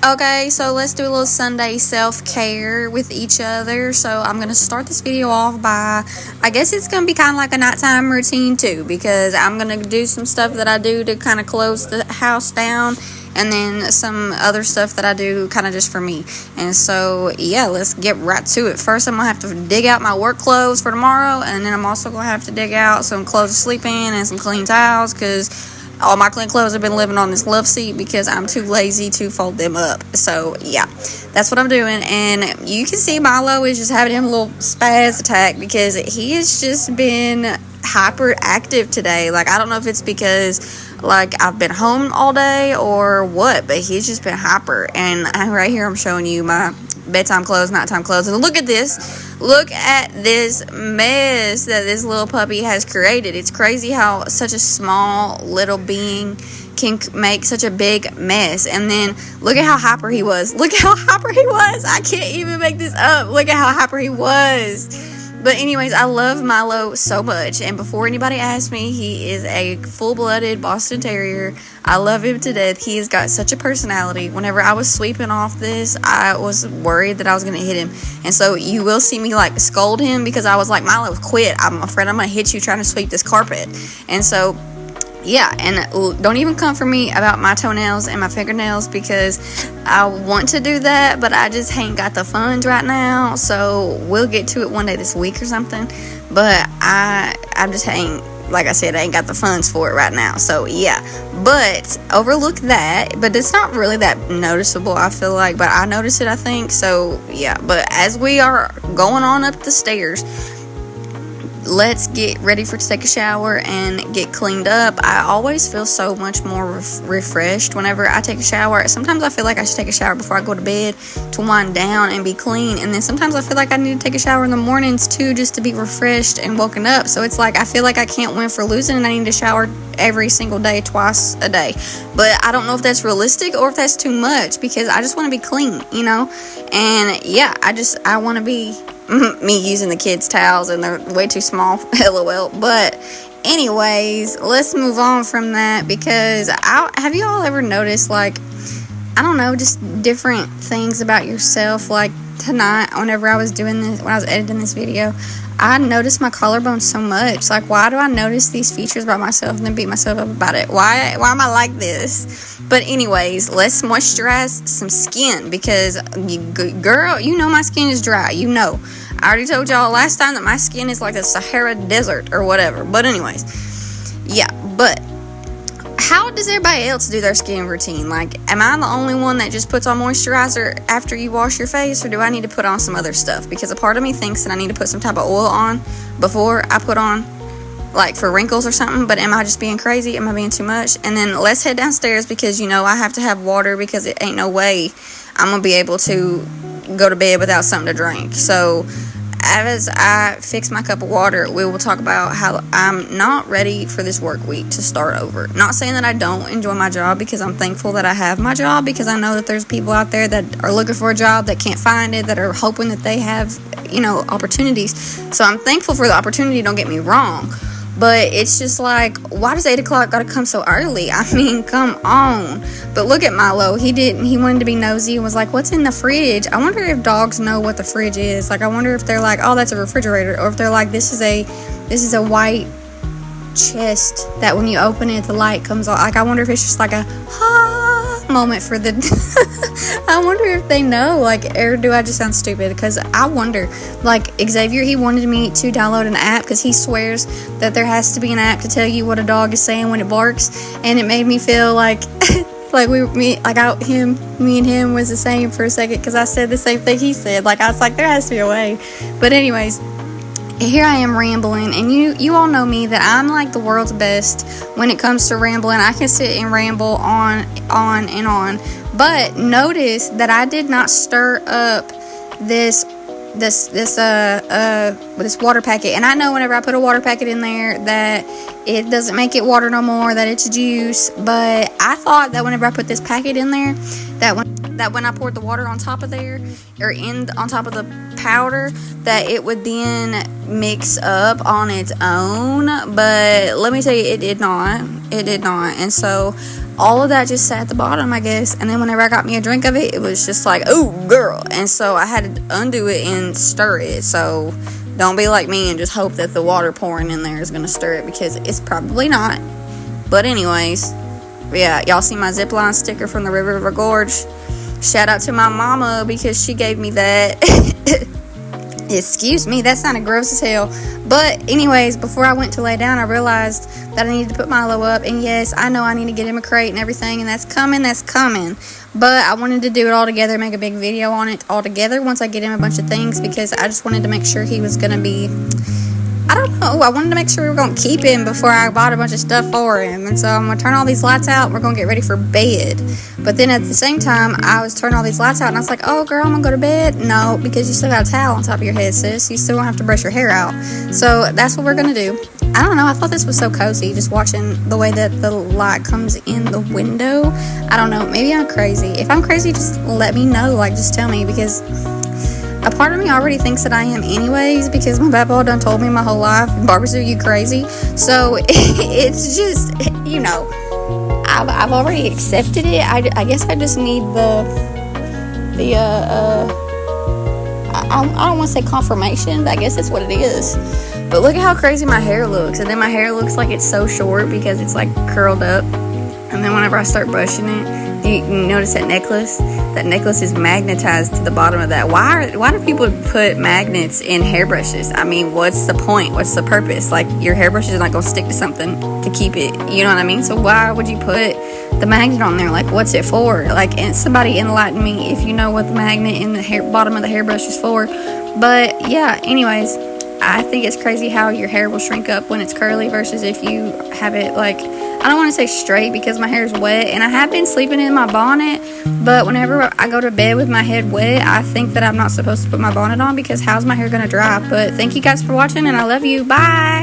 Okay, so let's do a little Sunday self-care with each other. So I'm going to start this video off by, I guess it's going to be kind of like a nighttime routine too, because I'm going to do some stuff that I do to kind of close the house down, and then some other stuff that I do kind of just for me. And so, yeah, let's get right to it. First, I'm going to have to dig out my work clothes for tomorrow, and then I'm also going to have to dig out some clothes to sleep in and some clean towels, because all my clean clothes have been living on this love seat because I'm too lazy to fold them up. So, yeah, that's what I'm doing. And you can see Milo is just having him a little spaz attack because he has just been hyperactive today. Like, I don't know if it's because, like, I've been home all day or what, but he's just been hyper. And right here I'm showing you my bedtime clothes, nighttime clothes. And look at this. Look at this mess that this little puppy has created. It's crazy how such a small little being can make such a big mess. And then look at how hyper he was. Look at how hyper he was. I can't even make this up. Look at how hyper he was. But anyways, I love Milo so much. And before anybody asks me, he is a full-blooded Boston Terrier. I love him to death. He has got such a personality. Whenever I was sweeping off this, I was worried that I was going to hit him. And so you will see me like scold him because I was like, Milo, quit. I'm afraid I'm going to hit you trying to sweep this carpet. And so, yeah, and don't even come for me about my toenails and my fingernails because I want to do that, but I just ain't got the funds right now. So we'll get to it one day this week or something. But I just ain't, like I said, I ain't got the funds for it right now. So yeah, but overlook that. But it's not really that noticeable, I feel like. But I notice it, I think. So yeah, but as we are going on up the stairs, let's get ready to take a shower and get cleaned up. I always feel so much more refreshed whenever I take a shower. Sometimes I feel like I should take a shower before I go to bed to wind down and be clean. And then sometimes I feel like I need to take a shower in the mornings too, just to be refreshed and woken up. So it's like I feel like I can't win for losing, and I need to shower every single day, twice a day. But I don't know if that's realistic or if that's too much, because I just want to be clean, you know. And yeah, I want to be me using the kids' towels, and they're way too small, lol. But anyways, let's move on from that, because have you all ever noticed, like, I don't know, just different things about yourself? Like tonight, whenever I was doing this, when I was editing this video, I noticed my collarbone so much. Like, why do I notice these features about myself and then beat myself up about it? Why am I like this? But anyways, let's moisturize some skin, because girl, you know my skin is dry. You know, I already told y'all last time that my skin is like the Sahara Desert or whatever. But anyways, yeah. But how does everybody else do their skin routine? Like, am I the only one that just puts on moisturizer after you wash your face, or do I need to put on some other stuff? Because a part of me thinks that I need to put some type of oil on before I put on, like, for wrinkles or something. But am I just being crazy? Am I being too much? And then let's head downstairs, because you know I have to have water, because it ain't no way I'm gonna be able to go to bed without something to drink. So as I fix my cup of water, we will talk about how I'm not ready for this work week to start over. Not saying that I don't enjoy my job, because I'm thankful that I have my job, because I know that there's people out there that are looking for a job that can't find it, that are hoping that they have, you know, opportunities. So I'm thankful for the opportunity, don't get me wrong. But it's just like, why does 8 o'clock gotta come so early? I mean, come on. But look at Milo. He wanted to be nosy and was like, what's in the fridge? I wonder if dogs know what the fridge is. Like, I wonder if they're like, oh, that's a refrigerator. Or if they're like, this is a white chest that when you open it, the light comes on. Like, I wonder if it's just like a moment for the I wonder if they know, like, or do I just sound stupid? Because I wonder, like, Xavier, he wanted me to download an app because he swears that there has to be an app to tell you what a dog is saying when it barks, and it made me feel like like me and him was the same for a second, because I said the same thing he said. Like, I was like, there has to be a way. But anyways, here I am rambling, and you all know me, that I'm like the world's best when it comes to rambling. I can sit and ramble on and on. But notice that I did not stir up this water packet. And I know whenever I put a water packet in there that it doesn't make it water no more, that it's juice. But I thought that whenever I put this packet in there, that when I poured the water on top of there, or on top of the powder, that it would then mix up on its own. But let me tell you, it did not. And so all of that just sat at the bottom, I guess. And then whenever I got me a drink of it, it was just like, oh, girl. And so I had to undo it and stir it. So don't be like me and just hope that the water pouring in there is going to stir it, because it's probably not. But anyways, yeah, y'all see my zipline sticker from the River Gorge? Shout out to my mama, because she gave me that. Excuse me, that sounded gross as hell. But anyways, before I went to lay down, I realized that I needed to put Milo up. And yes, I know I need to get him a crate and everything, and that's coming. But I wanted to do it all together, make a big video on it all together once I get him a bunch of things, because I just wanted to make sure he was going to be, I don't know, I wanted to make sure we were going to keep him before I bought a bunch of stuff for him. And so I'm going to turn all these lights out and we're going to get ready for bed. But then at the same time, I was turning all these lights out and I was like, oh girl, I'm going to go to bed. No, because you still got a towel on top of your head, sis. You still don't have to brush your hair out. So that's what we're going to do. I don't know, I thought this was so cozy, just watching the way that the light comes in the window. I don't know, maybe I'm crazy. If I'm crazy, just let me know, like, just tell me, because a part of me already thinks that I am anyways, because my papa done told me my whole life, Barbara Sue, you crazy. So it's just, you know, I've already accepted it. I guess I just need I don't want to say confirmation, but I guess that's what it is. But look at how crazy my hair looks. And then my hair looks like it's so short because it's like curled up. And then whenever I start brushing it, you notice that necklace? That necklace is magnetized to the bottom of that. Why do people put magnets in hairbrushes? I mean, what's the point? What's the purpose? Like, your hairbrush is not going to stick to something to keep it. You know what I mean? So why would you put the magnet on there? Like, what's it for? Like, and somebody enlighten me if you know what the magnet in the bottom of the hairbrush is for. But yeah, anyways, I think it's crazy how your hair will shrink up when it's curly versus if you have it, like, I don't want to say straight because my hair is wet, and I have been sleeping in my bonnet, but whenever I go to bed with my head wet, I think that I'm not supposed to put my bonnet on, because how's my hair going to dry? But thank you guys for watching, and I love you. Bye!